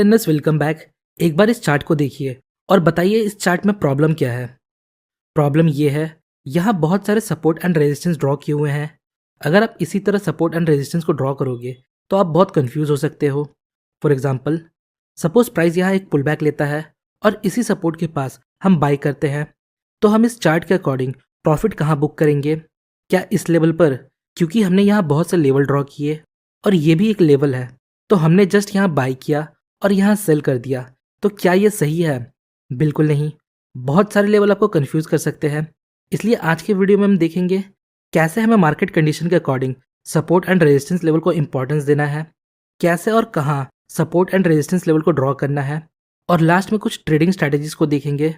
Friends welcome back. एक बार इस chart को देखिए और बताइए इस चार्ट में प्रॉब्लम क्या है। प्रॉब्लम ये है, यहाँ बहुत सारे सपोर्ट एंड रेजिस्टेंस ड्रॉ किए हुए हैं। अगर आप इसी तरह सपोर्ट एंड रेजिस्टेंस को ड्रॉ करोगे तो आप बहुत कंफ्यूज हो सकते हो। फॉर एग्जांपल, सपोज प्राइस यहाँ एक पुल बैक लेता है और इसी सपोर्ट के पास हम बाई करते हैं, तो हम इस चार्ट के अकॉर्डिंग प्रॉफिट कहाँ बुक करेंगे? क्या इस लेवल पर? क्योंकि हमने यहाँ बहुत से लेवल ड्रॉ किए और ये भी एक लेवल है, तो हमने जस्ट यहाँ बाई किया और यहाँ सेल कर दिया, तो क्या ये सही है? बिल्कुल नहीं। बहुत सारे लेवल आपको कंफ्यूज कर सकते हैं। इसलिए आज के वीडियो में हम देखेंगे कैसे हमें मार्केट कंडीशन के according support and resistance level को इंपॉर्टेंस देना है, कैसे और कहाँ सपोर्ट एंड रेजिस्टेंस लेवल को ड्रॉ करना है, और लास्ट में कुछ ट्रेडिंग स्ट्रैटेजीज को देखेंगे।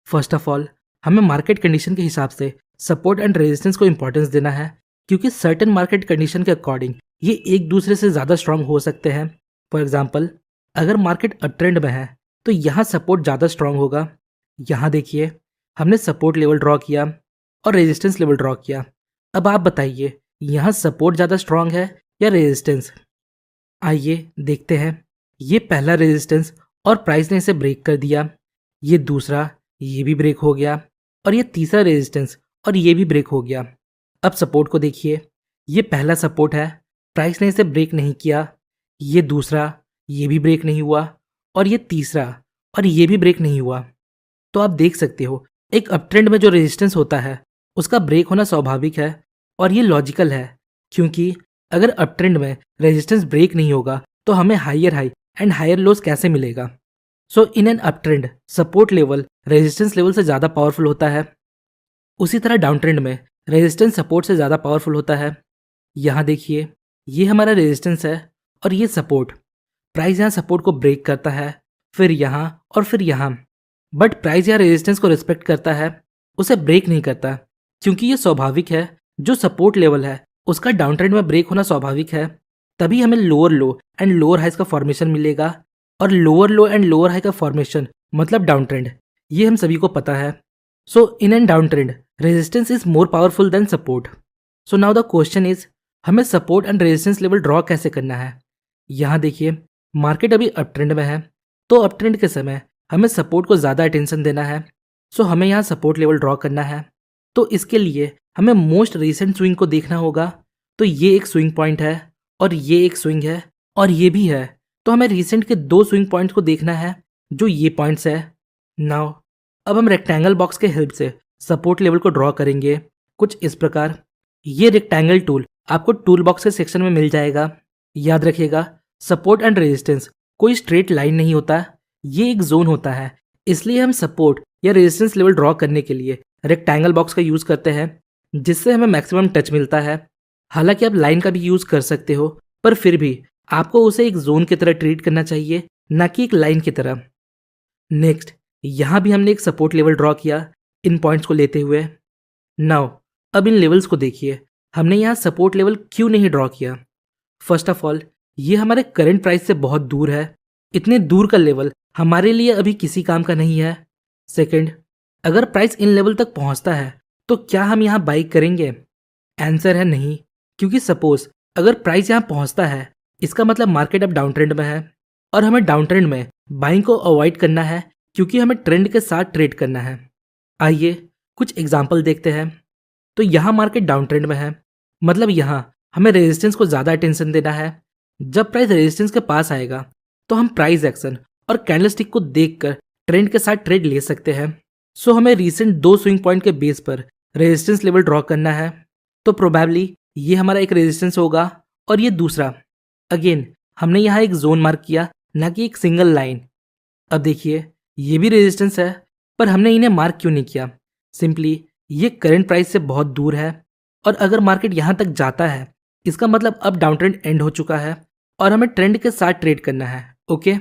फर्स्ट ऑफ ऑल, हमें मार्केट कंडीशन के हिसाब से सपोर्ट एंड रेजिस्टेंस को इंपॉर्टेंस देना है, क्योंकि सर्टेन मार्केट कंडीशन के अकॉर्डिंग ये एक दूसरे से ज़्यादा स्ट्रांग हो सकते हैं। फॉर एग्जाम्पल, अगर मार्केट अप ट्रेंड में है तो यहाँ सपोर्ट ज़्यादा स्ट्रांग होगा। यहाँ देखिए, हमने सपोर्ट लेवल ड्रॉ किया और रेजिस्टेंस लेवल ड्रॉ किया। अब आप बताइए, यहाँ सपोर्ट ज़्यादा स्ट्रांग है या रेजिस्टेंस? आइए देखते हैं। ये पहला रेजिस्टेंस और प्राइस ने इसे ब्रेक कर दिया। ये दूसरा, ये भी ब्रेक हो गया, और ये तीसरा रेजिस्टेंस और ये भी ब्रेक हो गया। अब सपोर्ट को देखिए, ये पहला सपोर्ट है, प्राइस ने इसे ब्रेक नहीं किया। ये दूसरा, ये भी ब्रेक नहीं हुआ, और ये तीसरा और ये भी ब्रेक नहीं हुआ। तो आप देख सकते हो, एक अप ट्रेंड में जो रेजिस्टेंस होता है उसका ब्रेक होना स्वाभाविक है, और ये लॉजिकल है, क्योंकि अगर अप ट्रेंड में रेजिस्टेंस ब्रेक नहीं होगा तो हमें हाई एंड हायर लोस कैसे मिलेगा? So in an up trend support level resistance level से ज़्यादा पावरफुल होता है। उसी तरह डाउन ट्रेंड में रेजिस्टेंस सपोर्ट से ज़्यादा पावरफुल होता है। यहाँ देखिए, ये हमारा रेजिस्टेंस है और ये सपोर्ट। प्राइस यहाँ सपोर्ट को ब्रेक करता है, फिर यहाँ और फिर यहाँ, बट प्राइस यहाँ रेजिस्टेंस को रिस्पेक्ट करता है, उसे ब्रेक नहीं करता, क्योंकि ये स्वाभाविक है। जो सपोर्ट लेवल है उसका डाउन ट्रेंड में ब्रेक होना स्वाभाविक है, तभी हमें lower low and lower highs का फॉर्मेशन मिलेगा, और lower low and lower high का फॉर्मेशन मतलब डाउन ट्रेंड, ये हम सभी को पता है। So in and down trend resistance is more powerful than support. So now the question is, हमें support and resistance level draw कैसे करना है? यहाँ देखिए, मार्केट अभी अप ट्रेंड में है, तो अप ट्रेंड के समय हमें सपोर्ट को ज़्यादा अटेंशन देना है। सो हमें यहाँ सपोर्ट लेवल ड्रॉ करना है, तो इसके लिए हमें मोस्ट रीसेंट स्विंग को देखना होगा। तो ये एक स्विंग पॉइंट है, और ये एक स्विंग है, और ये भी है, तो हमें रिसेंट के दो स्विंग पॉइंट्स को देखना है, जो ये पॉइंट्स है। नाउ अब हम रेक्टेंगल बॉक्स के हेल्प से सपोर्ट लेवल को ड्रॉ करेंगे कुछ इस प्रकार। ये रेक्टेंगल टूल आपको टूल बॉक्स के सेक्शन में मिल जाएगा। याद रखिएगा, सपोर्ट एंड रेजिस्टेंस कोई स्ट्रेट लाइन नहीं होता, ये एक जोन होता है। इसलिए हम सपोर्ट या रेजिस्टेंस लेवल ड्रॉ करने के लिए रेक्टेंगल बॉक्स का यूज़ करते हैं, जिससे हमें मैक्सिमम टच मिलता है। हालांकि आप लाइन का भी यूज़ कर सकते हो, पर फिर भी आपको उसे एक जोन की तरह ट्रीट करना चाहिए, ना कि एक लाइन की तरह। नेक्स्ट, यहाँ भी हमने एक सपोर्ट लेवल ड्रॉ किया इन पॉइंट्स को लेते हुए। नाउ अब इन लेवल्स को देखिए, हमने यहाँ सपोर्ट लेवल क्यों नहीं ड्रॉ किया? फर्स्ट ऑफ ऑल, ये हमारे करंट प्राइस से बहुत दूर है। इतने दूर का लेवल हमारे लिए अभी किसी काम का नहीं है। सेकंड, अगर प्राइस इन लेवल तक पहुंचता है तो क्या हम यहाँ बाई करेंगे? आंसर है नहीं, क्योंकि सपोज अगर प्राइस यहाँ पहुंचता है, इसका मतलब मार्केट अब डाउन ट्रेंड में है, और हमें डाउन ट्रेंड में बाइंग को अवॉइड करना है, क्योंकि हमें ट्रेंड के साथ ट्रेड करना है। आइए कुछ एग्जाम्पल देखते हैं। तो यहाँ मार्केट डाउन ट्रेंड में है, मतलब यहाँ हमें रेजिस्टेंस को ज़्यादा अटेंशन देना है। जब प्राइस रेजिस्टेंस के पास आएगा तो हम प्राइस एक्शन और कैंडलस्टिक को देखकर ट्रेंड के साथ ट्रेड ले सकते हैं। सो हमें रीसेंट दो स्विंग पॉइंट के बेस पर रेजिस्टेंस लेवल ड्रॉ करना है। तो प्रोबेबली ये हमारा एक रेजिस्टेंस होगा, और ये दूसरा। अगेन हमने यहाँ एक जोन मार्क किया, ना कि एक सिंगल लाइन। अब देखिए, ये भी रेजिस्टेंस है, पर हमने इन्हें मार्क क्यों नहीं किया? सिंपली ये करंट प्राइस से बहुत दूर है, और अगर मार्केट यहाँ तक जाता है, इसका मतलब अब डाउन ट्रेंड एंड हो चुका है और हमें ट्रेंड के साथ ट्रेड करना है। ओके,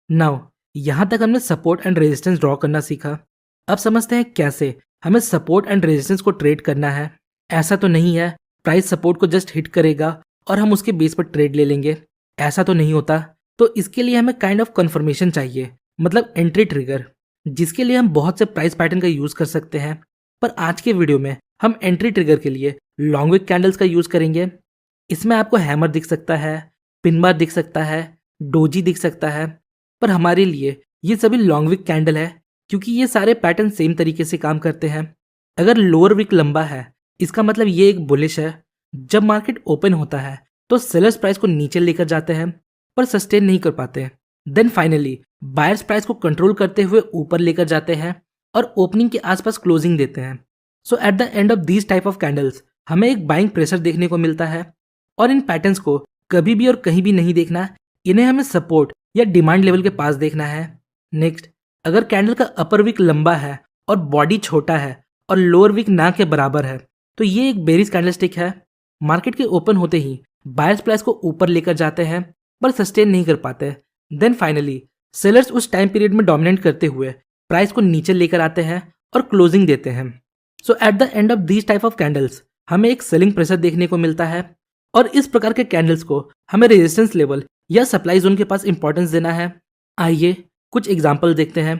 नाउ यहाँ तक हमने सपोर्ट एंड रेजिस्टेंस ड्रॉ करना सीखा। अब समझते हैं कैसे हमें सपोर्ट एंड रेजिस्टेंस को ट्रेड करना है। ऐसा तो नहीं है प्राइस सपोर्ट को जस्ट हिट करेगा और हम उसके बेस पर ट्रेड ले लेंगे, ऐसा तो नहीं होता। तो इसके लिए हमें काइंड ऑफ कन्फर्मेशन चाहिए, मतलब एंट्री ट्रिगर, जिसके लिए हम बहुत से प्राइस पैटर्न का यूज़ कर सकते हैं। पर आज के वीडियो में हम एंट्री ट्रिगर के लिए लॉन्ग विक कैंडल्स का यूज़ करेंगे। इसमें आपको हैमर दिख सकता है, पिन बार दिख सकता है, डोजी दिख सकता है, पर हमारे लिए ये सभी लॉन्ग विक कैंडल है क्योंकि ये सारे पैटर्न सेम तरीके से काम करते हैं। अगर लोअर विक लंबा है इसका मतलब ये एक बुलिश है। जब मार्केट ओपन होता है तो सेलर्स प्राइस को नीचे लेकर जाते हैं पर सस्टेन नहीं कर पाते। देन फाइनली बायर्स प्राइस को कंट्रोल करते हुए ऊपर लेकर जाते हैं और ओपनिंग के आसपास क्लोजिंग देते हैं। So at the end of these type of candles हमें एक बाइंग प्रेशर देखने को मिलता है और इन पैटर्न्स को कभी भी और कहीं भी नहीं देखना, इन्हें हमें सपोर्ट या डिमांड लेवल के पास देखना है। नेक्स्ट, अगर कैंडल का अपर विक लंबा है और बॉडी छोटा है और लोअर विक ना के बराबर है तो ये एक बेरिश कैंडलस्टिक है। मार्केट के ओपन होते ही बायर्स प्राइस को ऊपर लेकर जाते हैं पर सस्टेन नहीं कर पाते। देन फाइनली सेलर्स उस टाइम पीरियड में डोमिनेट करते हुए प्राइस को नीचे लेकर आते हैं और क्लोजिंग देते हैं। So at the end of these type of candles हमें एक सेलिंग प्रेशर देखने को मिलता है और इस प्रकार के कैंडल्स को हमें रेजिस्टेंस लेवल या सप्लाई जोन के पास इंपॉर्टेंस देना है। आइए कुछ एग्जांपल देखते हैं।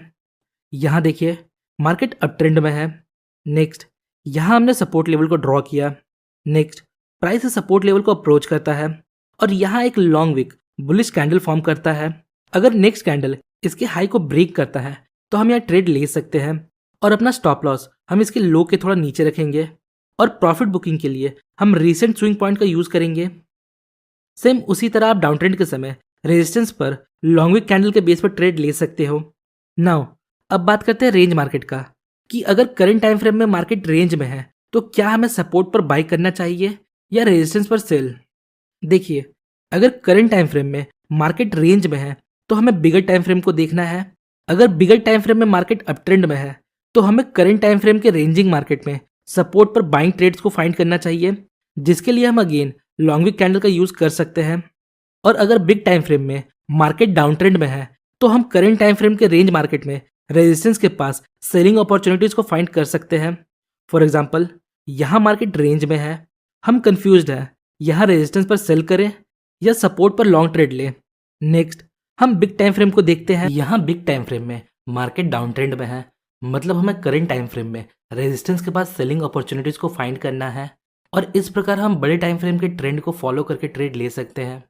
यहाँ देखिए मार्केट अप ट्रेंड में है। नेक्स्ट, यहाँ हमने सपोर्ट लेवल को ड्रॉ किया। नेक्स्ट, प्राइस सपोर्ट लेवल को अप्रोच करता है और यहाँ एक long wick bullish candle form करता है। अगर नेक्स्ट कैंडल इसके हाई को ब्रेक करता है तो हम यहाँ ट्रेड ले सकते हैं और अपना स्टॉप लॉस हम इसके लो के थोड़ा नीचे रखेंगे और प्रॉफिट बुकिंग के लिए हम रीसेंट स्विंग पॉइंट का यूज करेंगे। सेम उसी तरह आप डाउन ट्रेंड के समय रेजिस्टेंस पर लॉन्ग विक कैंडल के बेस पर ट्रेड ले सकते हो। नाउ अब बात करते हैं रेंज मार्केट का कि अगर करंट टाइम फ्रेम में मार्केट रेंज में है तो क्या हमें सपोर्ट पर बाई करना चाहिए या रेजिस्टेंस पर सेल। देखिए, अगर करंट टाइम फ्रेम में मार्केट रेंज में है तो हमें बिगर टाइम फ्रेम को देखना है। अगर बिगर टाइम फ्रेम में मार्केट अप ट्रेंड में है तो हमें करंट टाइम फ्रेम के रेंजिंग मार्केट में सपोर्ट पर बाइंग ट्रेड्स को फाइंड करना चाहिए, जिसके लिए हम अगेन लॉन्ग विक कैंडल का यूज कर सकते हैं। और अगर बिग टाइम फ्रेम में मार्केट डाउन ट्रेंड में है तो हम करंट टाइम फ्रेम के रेंज मार्केट में रेजिस्टेंस के पास सेलिंग अपॉर्चुनिटीज को फाइंड कर सकते हैं। फॉर एग्जाम्पल, यहाँ मार्केट रेंज में है, हम कंफ्यूज्ड है यहाँ रेजिस्टेंस पर सेल करें या सपोर्ट पर लॉन्ग ट्रेड लें। नेक्स्ट, हम बिग टाइम फ्रेम को देखते हैं। यहाँ बिग टाइम फ्रेम में मार्केट डाउन ट्रेंड में है, मतलब हमें करंट टाइम फ्रेम में रेजिस्टेंस के पास सेलिंग अपॉर्चुनिटीज को फाइंड करना है और इस प्रकार हम बड़े टाइम फ्रेम के ट्रेंड को फॉलो करके ट्रेड ले सकते हैं।